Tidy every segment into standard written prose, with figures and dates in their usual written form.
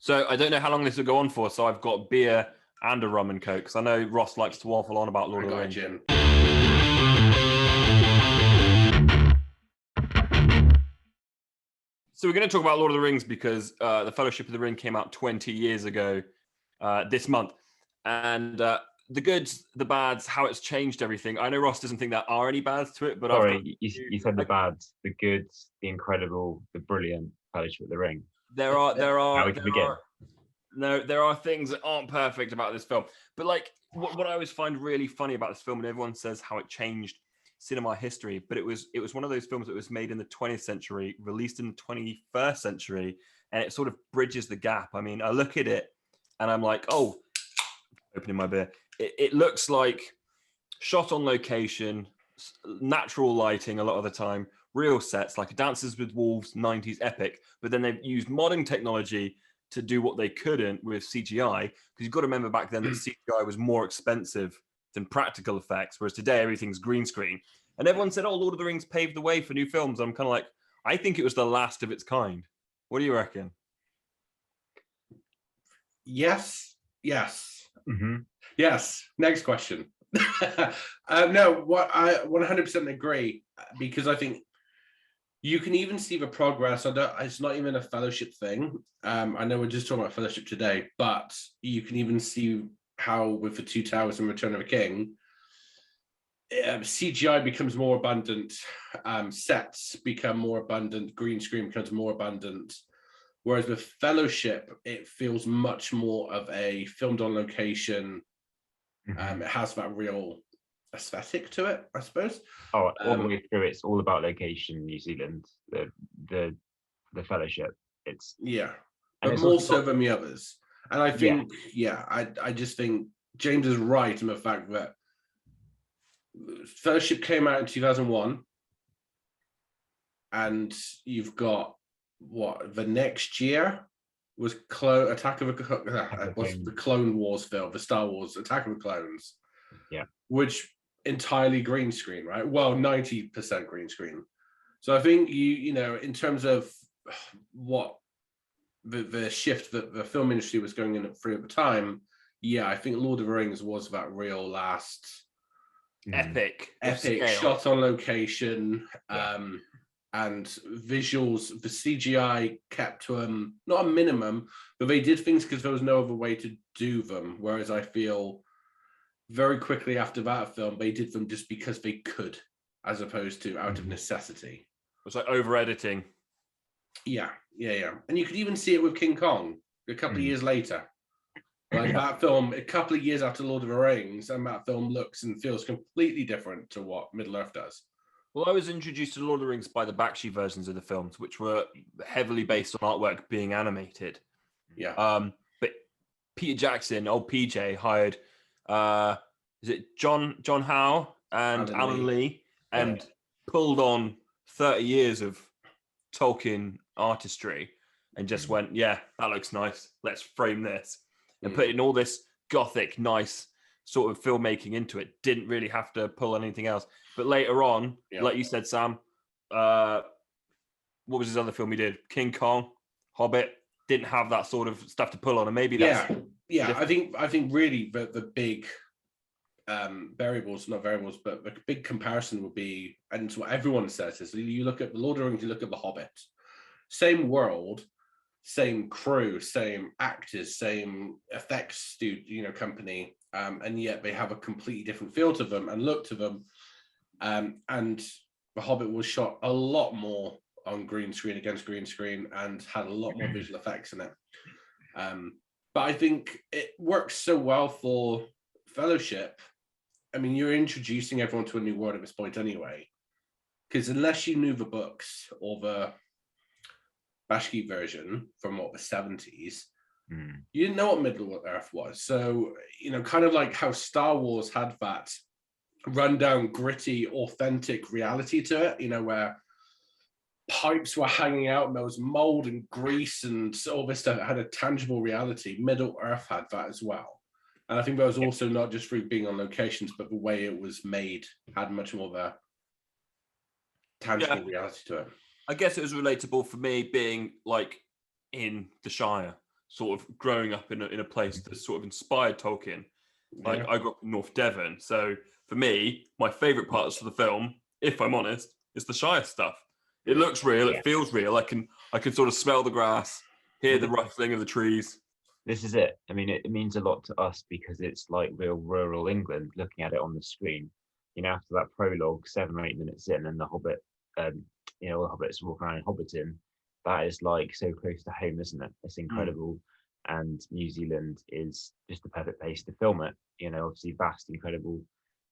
So I don't know how long this will go on for. So I've got beer and a rum and coke. Because I know Ross likes to waffle on about Lord of the Rings. Gin. So we're going to talk about Lord of the Rings because the Fellowship of the Ring came out 20 years ago this month. And the goods, the bads, how it's changed everything. I know Ross doesn't think there are any bads to it, but Sorry, you said the bads, the goods, the incredible, the brilliant Fellowship of the Ring. There are things that aren't perfect about this film. But like what I always find really funny about this film, and everyone says how it changed cinema history, but it was one of those films that was made in the 20th century, released in the 21st century, and it sort of bridges the gap. I mean, I look at it and I'm like, oh, opening my beer. It looks like shot on location, natural lighting a lot of the time, real sets like Dances with Wolves 90s epic, but then they've used modern technology to do what they couldn't with CGI, because you've got to remember back then that CGI was more expensive than practical effects, whereas today everything's green screen. And everyone said, oh, Lord of the Rings paved the way for new films. I'm kind of like, I think it was the last of its kind. What do you reckon? Yes. Mm-hmm. Yes. Next question. No, what I 100% agree, because I think you can even see the progress. It's not even a Fellowship thing. I know we're just talking about Fellowship today, but you can even see how with the Two Towers and Return of the King, CGI becomes more abundant, sets become more abundant, green screen becomes more abundant. Whereas with Fellowship, it feels much more of a filmed on location. Mm-hmm. It has that real aesthetic to it, I suppose. Oh, all the way through, it's all about location. New Zealand, the Fellowship. It's but more so than the others. And I think, I just think James is right in the fact that Fellowship came out in 2001, and you've got the next year was Attack of the Clone Wars film, the Star Wars Attack of the Clones. Yeah. Which entirely green screen, right? Well, 90% green screen. So I think you know, in terms of what the shift that the film industry was going in through at the time, I think Lord of the Rings was that real last epic shot on location. And visuals, the CGI kept to not a minimum, but they did things because there was no other way to do them. Whereas I feel very quickly after that film, they did them just because they could, as opposed to out of necessity. It was like over editing. Yeah. And you could even see it with King Kong a couple of years later. Like that film, a couple of years after Lord of the Rings, and that film looks and feels completely different to what Middle Earth does. Well, I was introduced to Lord of the Rings by the Bakshi versions of the films, which were heavily based on artwork being animated. Yeah. But Peter Jackson, old PJ, hired is it John Howe and Alan Lee, and pulled on 30 years of Tolkien artistry and just went, yeah, that looks nice. Let's frame this. And put in all this gothic, nice sort of filmmaking into it. Didn't really have to pull anything else. But later on, like you said, Sam, what was his other film he did? King Kong, Hobbit, didn't have that sort of stuff to pull on. And maybe that's I think really the big not variables, but the big comparison would be, and it's what everyone says, is you look at the Lord of the Rings, you look at the Hobbit, same world, same crew, same actors, same effects company, and yet they have a completely different feel to them and look to them. And the Hobbit was shot a lot more on green screen against green screen and had a lot more visual effects in it. But I think it works so well for Fellowship. I mean, you're introducing everyone to a new world at this point anyway, because unless you knew the books or the Bashki version from the 70s, you didn't know what Middle Earth was. So, kind of like how Star Wars had that rundown, gritty, authentic reality to it, where pipes were hanging out and there was mold and grease and all this stuff. It had a tangible reality. Middle Earth had that as well. And I think that was also not just through being on locations, but the way it was made had much more of a tangible reality to it. I guess it was relatable for me being like in the Shire. sort of growing up in a place that sort of inspired Tolkien. Like I grew up in North Devon, so for me, my favourite parts of the film, if I'm honest, is the Shire stuff. It looks real, it feels real. I can sort of smell the grass, hear the rustling of the trees. This is it. I mean, it means a lot to us because it's like real rural England. Looking at it on the screen, after that prologue, 7 or 8 minutes in, and the Hobbit, all the hobbits walk around in Hobbiton. That is like so close to home, isn't it? It's incredible. And New Zealand is just the perfect place to film it. Obviously vast, incredible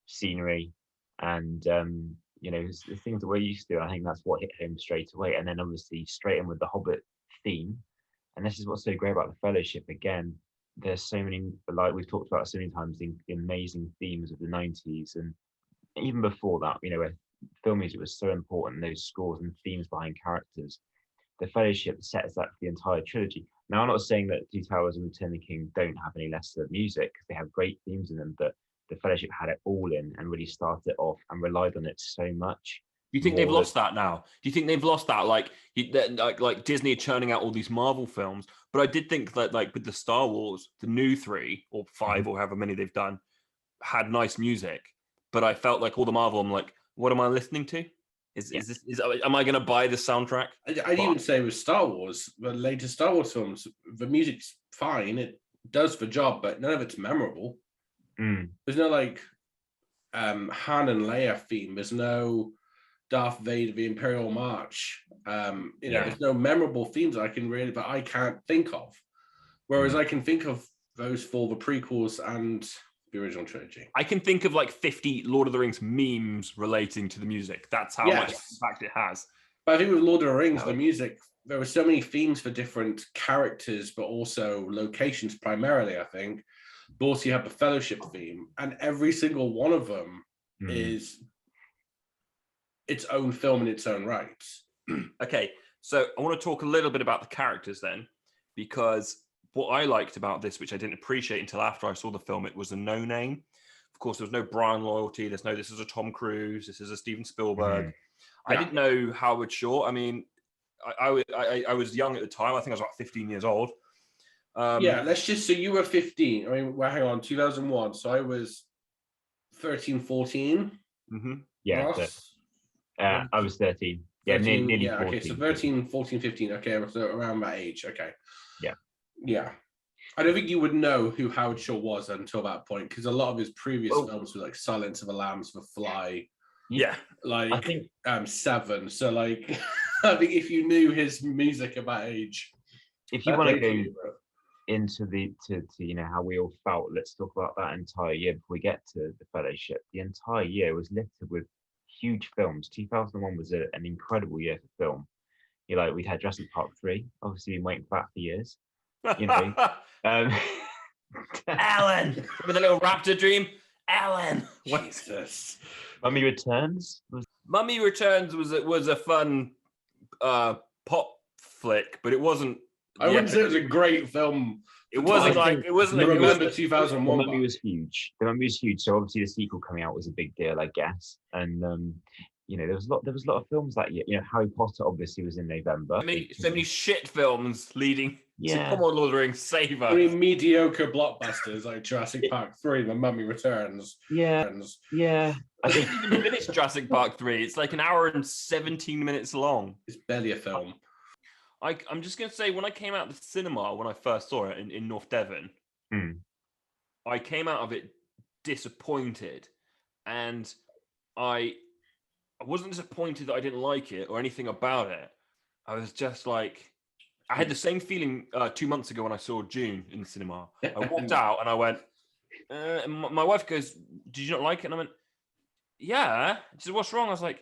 scenery, and it's the things that we're used to. I think that's what hit home straight away. And then obviously straight in with the Hobbit theme. And this is what's so great about the Fellowship. Again, there's so many, like we've talked about so many times, the amazing themes of the 90s, and even before that, where film music was so important, those scores and themes behind characters. The Fellowship sets that for the entire trilogy. Now, I'm not saying that Two Towers and Return of the King don't have any lesser music, because they have great themes in them, but the Fellowship had it all in and really started it off and relied on it so much. Do you think they've lost that now? Do you think they've lost that? Like Disney churning out all these Marvel films, but I did think that like with the Star Wars, the new 3 or 5 or however many they've done, had nice music, but I felt like all the Marvel, I'm like, what am I listening to? Am I going to buy the soundtrack? I'd even say with Star Wars, the latest Star Wars films, the music's fine. It does the job, but none of it's memorable. There's no like Han and Leia theme. There's no Darth Vader, the Imperial March. There's no memorable themes that I can't think of. Whereas I can think of those for the prequels and the original trilogy. I can think of like 50 Lord of the Rings memes relating to the music. That's how much impact it has. But I think with Lord of the Rings, the music, there were so many themes for different characters, but also locations primarily, I think. But also you have the Fellowship theme, and every single one of them is its own film in its own right. Okay, so I want to talk a little bit about the characters then, because what I liked about this, which I didn't appreciate until after I saw the film, it was a no-name. Of course, there was no Brian loyalty. There's no, this is a Tom Cruise. This is a Steven Spielberg. I didn't know Howard Shore. I mean, I was young at the time. I think I was about 15 years old. Let's just say you were 15. I mean, well, hang on, 2001. So I was 13, 14. Yeah. I was 13. 13, nearly 14. Okay, so 13, 14, 15. Okay, so around that age. Okay. Yeah. I don't think you would know who Howard Shore was until that point, because a lot of his previous films were like Silence of the Lambs, The Fly. Yeah. Like, I think Seven. So, like, I think if you knew his music at that age. If you want to go into to how we all felt, let's talk about that entire year before we get to the Fellowship. The entire year was littered with huge films. 2001 was an incredible year for film. We'd had Jurassic Park 3. Obviously, been waiting for that for years. Alan, with a little raptor dream. Alan, Jesus. Mummy Returns was a fun pop flick, but it wasn't. I wouldn't say it was a great film. It wasn't like it wasn't. Remember 2001. The Mummy was huge. So obviously the sequel coming out was a big deal, I guess. And there was a lot of films that year. Harry Potter obviously was in November. So many shit films leading. So come on, Lord of the Rings, save us. I mean, mediocre blockbusters like Jurassic Park 3, The Mummy Returns. Yeah. I didn't even finish Jurassic Park 3. It's like an hour and 17 minutes long. It's barely a film. I'm just going to say, when I came out of the cinema, when I first saw it in North Devon, I came out of it disappointed. And I wasn't disappointed that I didn't like it or anything about it. I was just like, I had the same feeling 2 months ago when I saw June in the cinema. I walked out and I went, and my wife goes, "Did you not like it?" And I went, "Yeah." She said, "What's wrong?" I was like,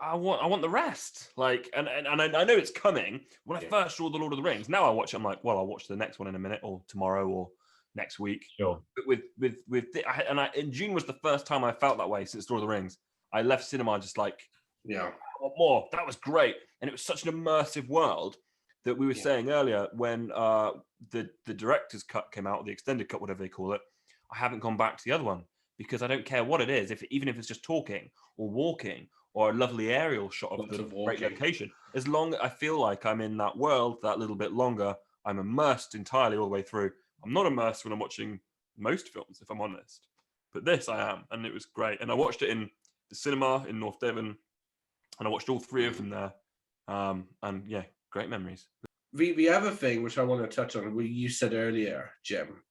I want the rest. Like, and I know it's coming. When I first saw The Lord of the Rings, now I watch it, I'm like, well, I'll watch the next one in a minute or tomorrow or next week. Sure. But and June was the first time I felt that way since Lord of the Rings. I left cinema just like, I want more. That was great. And it was such an immersive world that we were saying earlier when the director's cut came out, or the extended cut, whatever they call it, I haven't gone back to the other one because I don't care what it is, even if it's just talking or walking or a lovely aerial shot of the great location. As long as I feel like I'm in that world that little bit longer, I'm immersed entirely all the way through. I'm not immersed when I'm watching most films, if I'm honest. But this I am, and it was great. And I watched it in the cinema in North Devon, and I watched all 3 of them there. And yeah, great memories. The other thing which I want to touch on, what you said earlier, Jim,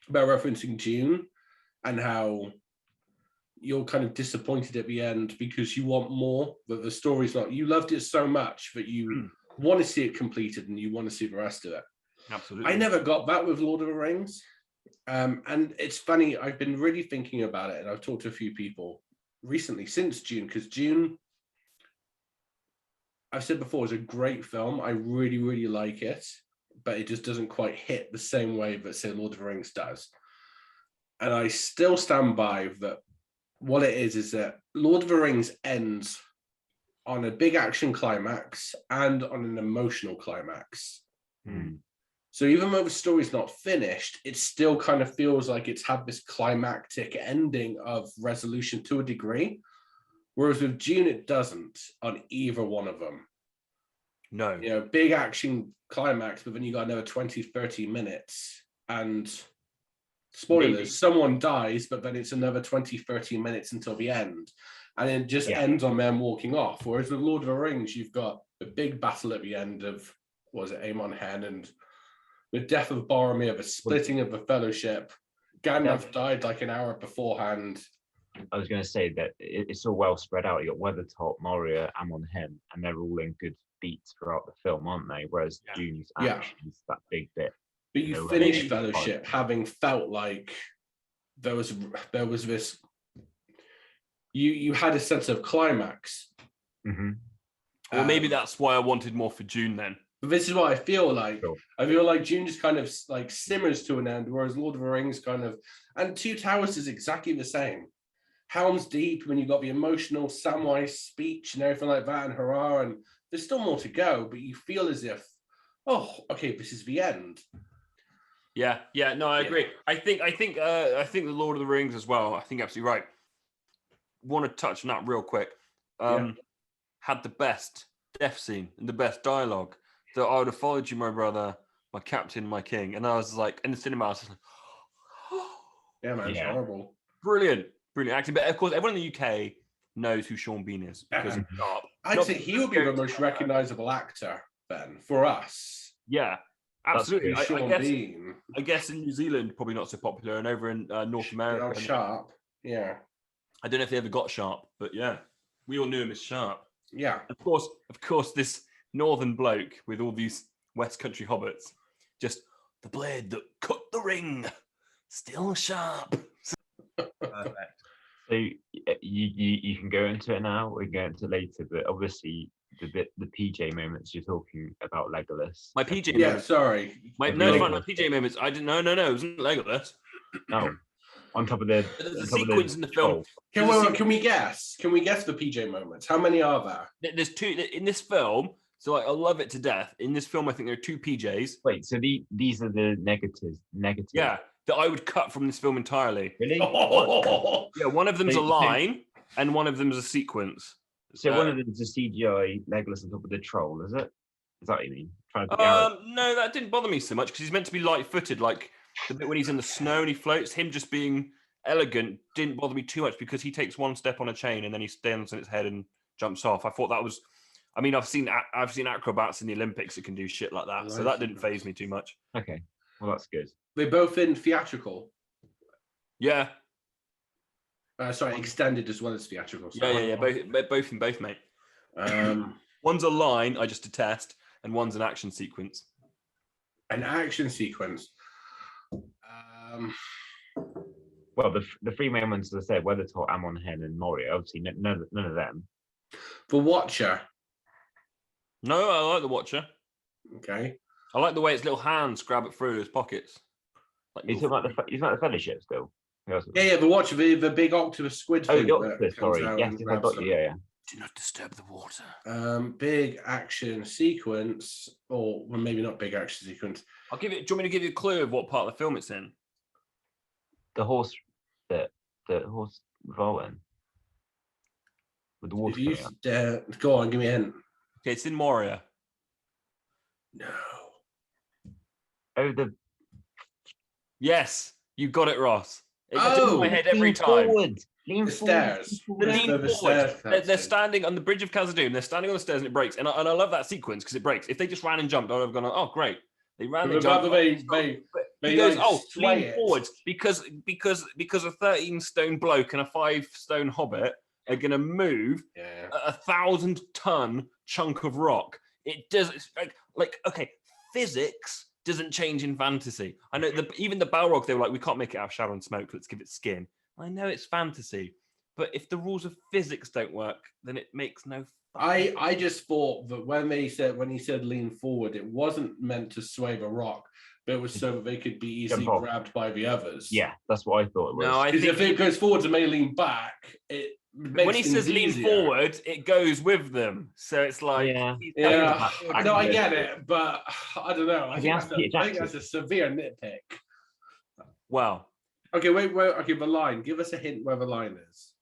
about referencing June and how you're kind of disappointed at the end because you want more, that the story's not, you loved it so much that you want to see it completed and you want to see the rest of it. Absolutely. I never got that with Lord of the Rings. And it's funny, I've been really thinking about it, and I've talked to a few people recently since June, because June, I've said before, is a great film. I really, really like it, but it just doesn't quite hit the same way that, say, Lord of the Rings does. And I still stand by that what it is that Lord of the Rings ends on a big action climax and on an emotional climax. So even though the story's not finished, it still kind of feels like it's had this climactic ending of resolution to a degree. Whereas with Dune, it doesn't on either one of them. No. You know, big action climax, but then you got another 20, 30 minutes. And spoilers, someone dies, but then it's another 20, 30 minutes until the end. And it just ends on them walking off. Whereas with Lord of the Rings, you've got a big battle at the end of, what was it, Aemon Hen, and the death of Boromir, the splitting of the Fellowship. Gandalf died like an hour beforehand. I was going to say that it's all well spread out. You got Weathertop, Moria, Aemon Hen, and they're all in good beats throughout the film, aren't they? Whereas June's action is that big bit. But you finished Fellowship having felt like there was this. You had a sense of climax. Well, maybe that's why I wanted more for June then. But this is what I feel like. Sure. I feel like June just kind of like simmers to an end, whereas Lord of the Rings kind of, and Two Towers is exactly the same. Helm's Deep, when you got the emotional Samwise speech and everything like that, and hurrah, and there's still more to go, but you feel as if, oh, okay, this is the end. Yeah, no, I agree. I think the Lord of the Rings as well. I think you're absolutely right. Want to touch on that real quick. Had the best death scene and the best dialogue. That I would have followed you, my brother, my captain, my king. And I was like, in the cinema, I was like, yeah, man, it's horrible. Brilliant acting. But of course, everyone in the UK knows who Sean Bean is because he's sharp. I'd say he would be the most recognizable actor then for us. Yeah, absolutely. Sean Bean. I guess in New Zealand, probably not so popular, and over in North America, Sharp. Yeah. I don't know if they ever got Sharp, but yeah, we all knew him as Sharp. Yeah. Of course, this northern bloke with all these West Country hobbits, just the blade that cut the ring, still sharp. Perfect. So you can go into it now. We can go into it later, but obviously the PJ moments you're talking about Legolas. My PJ. Yeah, sorry. My PJ moments. I didn't. No, it wasn't Legolas. No. On top of there's a sequence in the film. Can we guess? Can we guess the PJ moments? How many are there? There's 2 in this film. So I love it to death. In this film, I think there are 2 PJs. Wait, so these are the negatives? Yeah, that I would cut from this film entirely. Really? Yeah, one of them's a line, and one of them's a sequence. So one of them's a CGI Legolas on top of the troll, is it? Is that what you mean? No, that didn't bother me so much because he's meant to be light-footed. Like the bit when he's in the snow and he floats, him just being elegant didn't bother me too much because he takes one step on a chain and then he stands on its head and jumps off. I thought that was. I mean, I've seen acrobats in the Olympics that can do shit like that, so that didn't faze me too much. Okay, well that's good. They're both in theatrical. Yeah. Sorry, extended as well as theatrical. Yeah. Both, mate. One's a line I just detest, and one's an action sequence. An action sequence. Well, the 3 main ones, as I said, Weathertop, Aemon Hen, and Moria. Obviously, none of them. The Watcher. No, I like the Watcher. Okay. I like the way its little hands grab it through his pockets. Like he's talking about the Fellowship still. Yeah, the Watcher, the big octopus squid thing. Oh, the octopus, sorry. Yes, I got you. Yeah. Do not disturb the water. Big action sequence, or well, maybe not big action sequence. I'll give it. Do you want me to give you a clue of what part of the film it's in? The horse bit, the horse rolling with the water. Go on, give me a hint. Okay, it's in Moria. No. Oh, the Yes, you got it, Ross. It gets in my head every lean time. forward. Lean The forward. stairs. The It's lean the forward. stairs They're cutscene. standing on the bridge of Khazad-dûm. They're standing on the stairs and it breaks. And I love that sequence because it breaks. If they just ran and jumped, I would have gone, oh, great. They ran and But jumped. rather they He goes, like, oh, sway lean it. forwards because a 13-stone bloke and a 5-stone hobbit are going to move Yeah. a 1,000-ton chunk of rock. It does. It's like okay, physics doesn't change in fantasy. I know even the Balrog, they were like, we can't make it out of shadow and smoke. Let's give it skin. I know it's fantasy, but if the rules of physics don't work, then it makes no. I just thought that when he said lean forward, it wasn't meant to sway the rock, but it was so that they could be easily Jump off. grabbed by the others. Yeah, that's what I thought it was. No, I Because think if it goes forwards and they lean back, it makes when he things says lean easier. forward, it goes with them. So it's like, Yeah. Yeah, I no, I can- get it, but I don't know. I He think, has to be I think that's a severe nitpick. Wow. Okay, wait. Okay, the line. Give us a hint where the line is.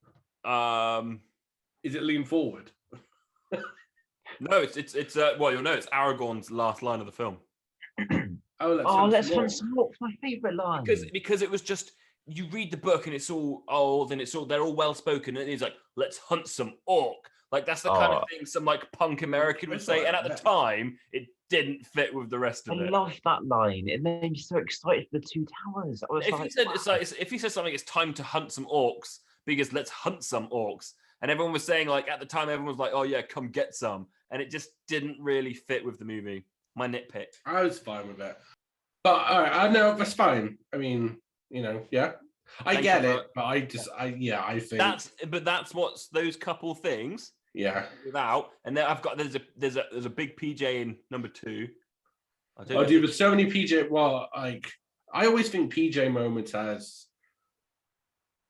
Is it lean forward? No, it's well, you'll know it's Aragorn's last line of the film. Let's hunt some orcs. My favorite line. Because it was just you read the book and it's all old and they're all well spoken and he's like, let's hunt some orc. Like that's the kind of thing some like punk American would say. And at the time, it didn't fit with the rest of I it. love that line. It made me so excited for the Two Towers. I was If like, he said wow. if he said something, it's time to hunt some orcs because let's hunt some orcs. And everyone was saying like at the time, everyone was like, oh yeah, come get some. And it just didn't really fit with the movie. My nitpick. I was fine with it. But all right, I know that's fine. I mean, yeah. I get it, but I think that's what's those couple things. Yeah. Without, and then there's a big PJ in number 2. Dude, there's so many PJ. Well, like I always think PJ moments as,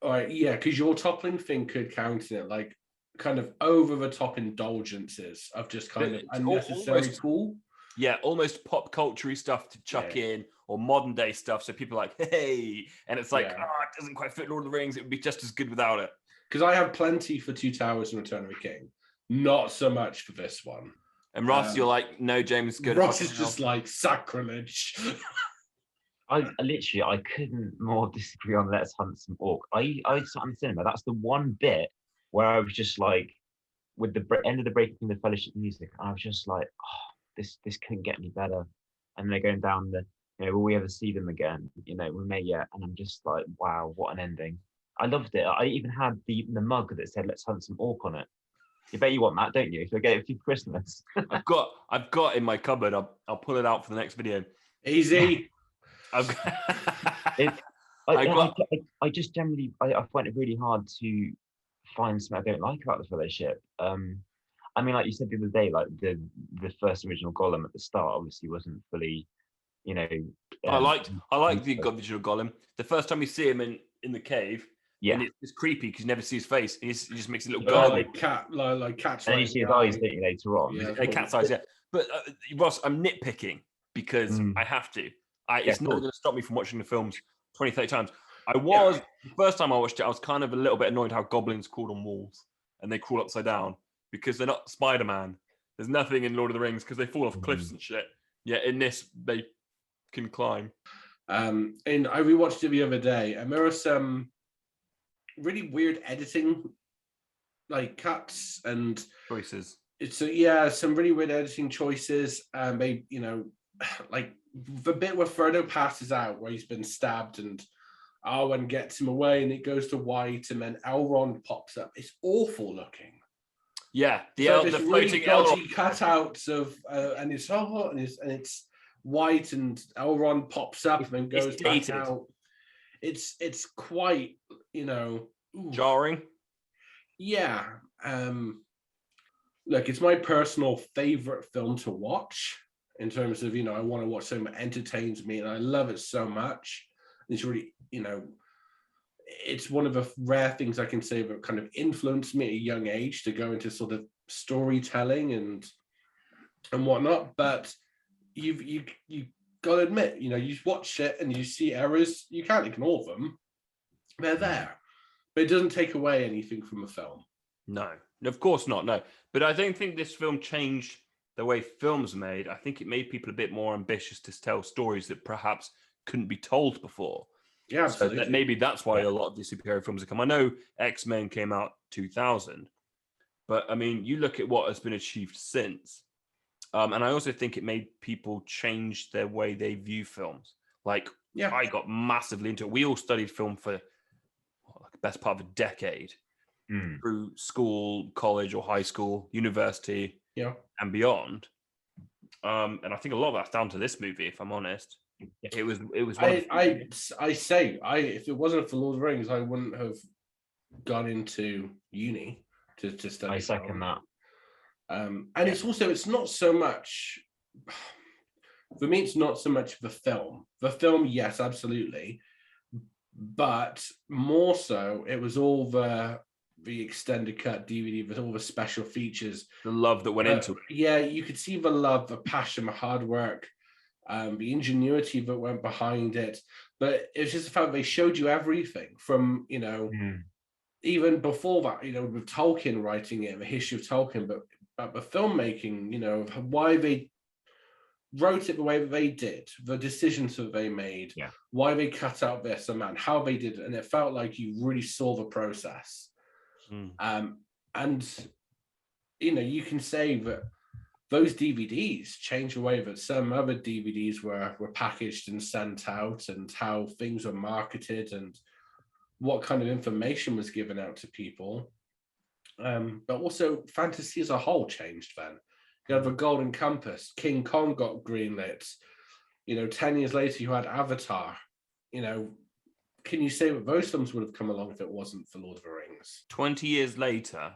all right, yeah, because your toppling thing could count in it, like kind of over the top indulgences of just kind of unnecessary cool. Yeah, almost pop culture stuff to chuck in, or modern day stuff. So people are like, hey, and it's like, it doesn't quite fit Lord of the Rings. It would be just as good without it. Because I have plenty for Two Towers and Return of the King, not so much for this one. And Ross, you're like, no, James, good. Ross is just like sacrilege. I couldn't more disagree on Let's Hunt Some Orc. I sat in the cinema. That's the one bit where I was just like, with the end of the Breaking the Fellowship music, I was just like, oh, this couldn't get any better. And they're going down will we ever see them again? We may yet. And I'm just like, wow, what an ending. I loved it. I even had the mug that said Let's Hunt Some Orc on it. You bet you want that, don't you? If you get it for Christmas. I've got in my cupboard. I'll pull it out for the next video. Easy. I just generally I find it really hard to find something I don't like about the Fellowship. I mean, like you said the other day, like the first original Gollum at the start obviously wasn't fully, I liked the original Gollum. The first time you see him in the cave, and it's creepy because you never see his face. He just makes a little guy like cats. And then you see his eyes, don't you, later on? Yeah, cat's eyes. Yeah, but Ross, I'm nitpicking because I have to. It's not going to stop me from watching the films 20, 30 times. The first time I watched it, I was kind of a little bit annoyed how goblins crawled on walls and they crawl upside down because they're not Spider-Man. There's nothing in Lord of the Rings because they fall off cliffs and shit. Yeah, in this, they can climb. And I rewatched it the other day, and there are some really weird editing, like cuts and choices. Some really weird editing choices. They, like the bit where Frodo passes out, where he's been stabbed, and Arwen gets him away, and it goes to white, and then Elrond pops up. It's awful looking. Yeah, the floating really dodgy cutouts of, and it's white, and Elrond pops up and then goes back out. It's quite, jarring. Yeah. Look, it's my personal favorite film to watch in terms of, I want to watch something that entertains me, and I love it so much. It's really, it's one of the rare things I can say that kind of influenced me at a young age to go into sort of storytelling and whatnot. But you got to admit, you watch it and you see errors. You can't ignore them. They're there. But it doesn't take away anything from the film. No, of course not. No, but I don't think this film changed the way films are made, I think it made people a bit more ambitious to tell stories that perhaps couldn't be told before. Yeah, So absolutely. that maybe that's why a lot of the superhero films have come. I know X-Men came out 2000, but I mean, you look at what has been achieved since. And I also think it made people change their way they view films. Like, I got massively into it. We all studied film for like the best part of a decade through school, college, or high school, university, and beyond. And I think a lot of that's down to this movie, if I'm honest. It was. I say, if it wasn't for Lord of the Rings, I wouldn't have gone into uni to study. I second that. And it's not so much, for me, it's not so much the film. The film, yes, absolutely. But more so, it was all the extended cut DVD with all the special features. The love that went into it. Yeah, you could see the love, the passion, the hard work, the ingenuity that went behind it. But it's just the fact they showed you everything from, even before that, with Tolkien writing it, the history of Tolkien, but the filmmaking, why they wrote it the way that they did, the decisions that they made, why they cut out this and how they did it. And it felt like you really saw the process. And, you can say that those DVDs changed the way that some other DVDs were packaged and sent out, and how things were marketed and what kind of information was given out to people. But also fantasy as a whole changed then. You have the Golden Compass, King Kong got greenlit. 10 years later, you had Avatar. Can you say that those films would have come along if it wasn't for Lord of the Rings? 20 years later,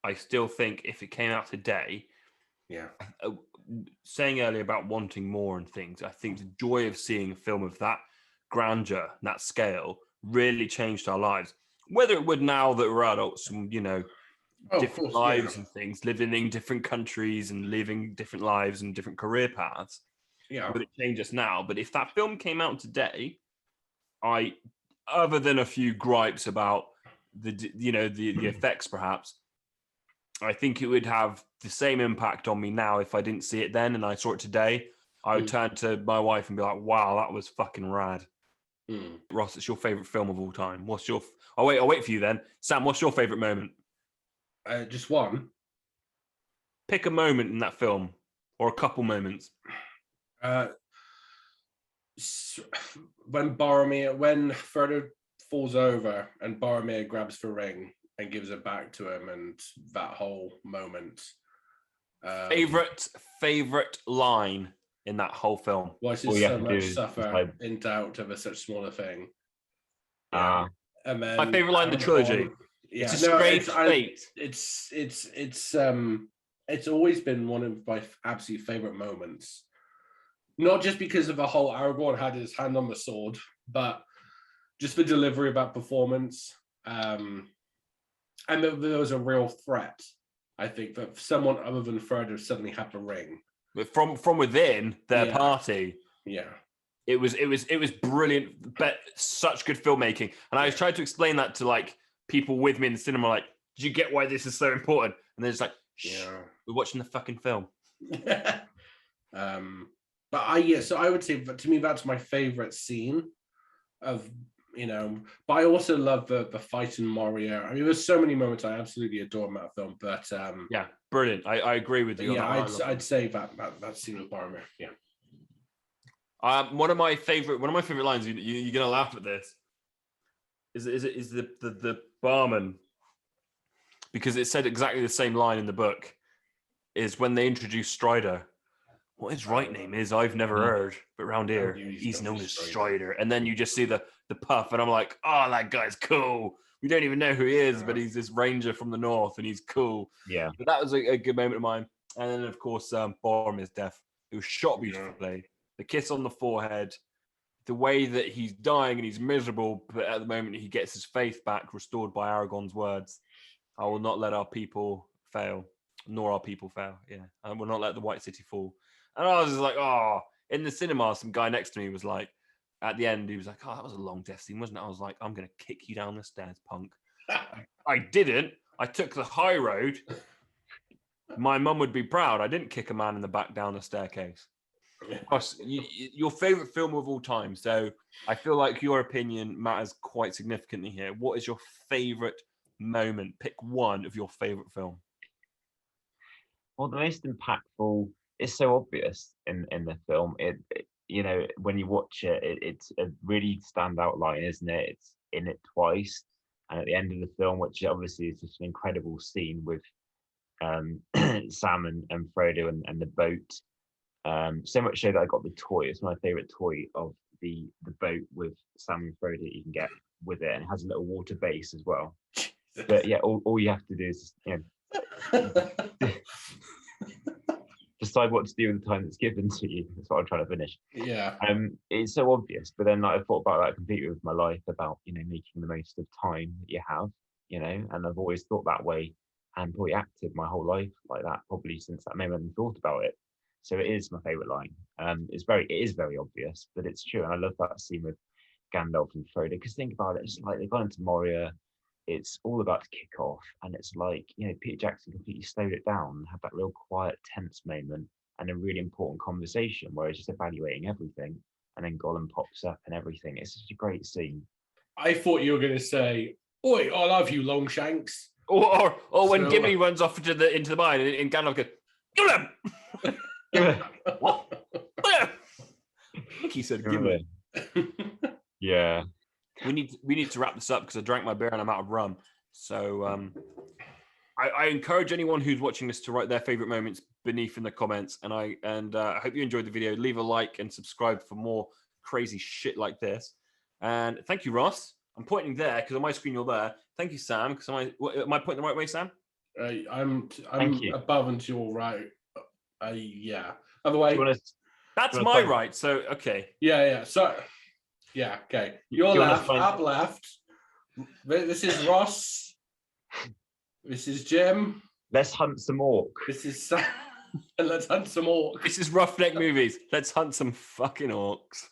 I still think if it came out today, saying earlier about wanting more and things, I think the joy of seeing a film of that grandeur, that scale, really changed our lives. Whether it would now that we're adults and, different lives and things, living in different countries and living different lives and different career paths, would it change us now? But if that film came out today, other than a few gripes about the effects perhaps, I think it would have the same impact on me now if I didn't see it then and I saw it today. I would turn to my wife and be like, wow, that was fucking rad. Ross, it's your favorite film of all time. I'll wait for you then. Sam, what's your favorite moment? Just one. Pick a moment in that film or a couple moments. When Frodo falls over and Boromir grabs the ring and gives it back to him, and that whole moment. Favorite line in that whole film? Why does so much suffer in doubt over such small a thing? And then my favorite line in the trilogy. It's a strange fate. It's always been one of my absolute favorite moments. Not just because of the whole Aragorn had his hand on the sword, but just the delivery of that performance. And there was a real threat, I think, that someone other than Frodo suddenly had the ring. But from within their party. Yeah. It was brilliant, but such good filmmaking. And I was trying to explain that to like people with me in the cinema, like, did you get why this is so important? And they're just like, we're watching the fucking film. So I would say, but to me, that's my favorite scene of, but I also love the fight in Moria. I mean, there's so many moments I absolutely adore in that film, but brilliant. I agree with you. Yeah, I'd say that scene with Boromir. Yeah. One of my favorite lines. You're gonna laugh at this. Is the barman, because it said exactly the same line in the book. Is when they introduce Strider. What his right name is, I've never heard, but around here he's known as Strider. And then you just see the puff, and I'm like, oh, that guy's cool. We don't even know who he is, but he's this ranger from the north, and he's cool. Yeah, but that was a good moment of mine. And then of course, Boromir's death. It was shot beautifully. The kiss on the forehead, the way that he's dying and he's miserable, but at the moment he gets his faith back, restored by Aragorn's words. I will not let our people fail, nor our people fail. Yeah, I will not let the White City fall. And I was just like, oh, in the cinema, some guy next to me was like, at the end, he was like, oh, that was a long death scene, wasn't it? I was like, I'm going to kick you down the stairs, punk. I didn't. I took the high road My mum would be proud. I didn't kick a man in the back down the staircase. Ross, your favorite film of all time. So I feel like your opinion matters quite significantly here. What is your favorite moment? Pick one of your favorite film. Well, the most impactful is so obvious in the film. You know, when you watch it, it's a really standout line, isn't it? It's in it twice, and at the end of the film, which obviously is just an incredible scene with Sam and Frodo and the boat. So much so that I got the toy. It's my favorite toy of the boat with Sam and Frodo that you can get with it, and it has a little water base as well. But yeah, all you have to do is decide what to do with the time that's given to you. That's what I'm trying to finish. Yeah. It's so obvious, but then I thought about that completely with my life about making the most of time that you have, and I've always thought that way and probably acted my whole life like that, probably since that moment and thought about it. So it is my favorite line. It is very obvious, but it's true. And I love that scene with Gandalf and Frodo, because think about it, it's like they've gone into Moria. It's all about to kick off, and it's like Peter Jackson completely slowed it down and had that real quiet, tense moment and a really important conversation where he's just evaluating everything, and then Gollum pops up and everything. It's such a great scene. I thought you were going to say, "Oi, I love you, Longshanks," or when Gimli runs off into the mine and Gandalf goes, "Gimli!" What? I think he said Gimli. Yeah. We need to wrap this up because I drank my beer and I'm out of rum. So I encourage anyone who's watching this to write their favorite moments beneath in the comments. And I hope you enjoyed the video. Leave a like and subscribe for more crazy shit like this. And thank you, Ross. I'm pointing there because on my screen you're there. Thank you, Sam. Because am I pointing the right way, Sam? I'm above and to your right. Yeah. Other way. That's my right. So okay. Yeah. So. Yeah, okay. Your left, up left. This is Ross. This is Jim. Let's hunt some orc. This is Sam. And let's hunt some orcs. This is Roughneck Movies. Let's hunt some fucking orcs.